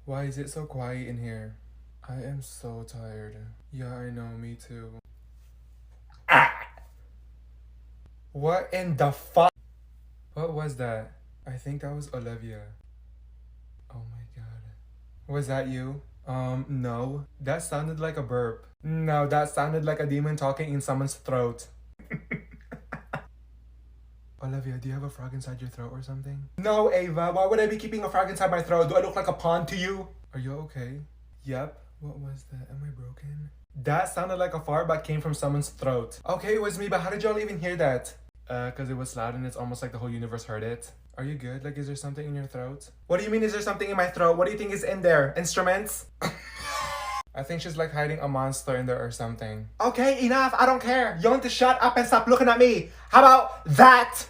Why is it so quiet in here? I am so tired. Yeah, I know, me too. What in the fuck? What was that? I think that was Olivia. Oh my god. Was that you? No. That sounded like a burp. No, that sounded like a demon talking in someone's throat. Olivia, do you have a frog inside your throat or something? No, Ava. Why would I be keeping a frog inside my throat? Do I look like a pond to you? Are you okay? Yep. What was that? Am I broken? That sounded like a fart but came from someone's throat. Okay, it was me, but how did y'all even hear that? Cause it was loud and it's almost like the whole universe heard it. Are you good? Like, is there something in your throat? What do you mean, is there something in my throat? What do you think is in there? Instruments? I think she's like hiding a monster in there or something. Okay, enough. I don't care. You want to shut up and stop looking at me. How about that?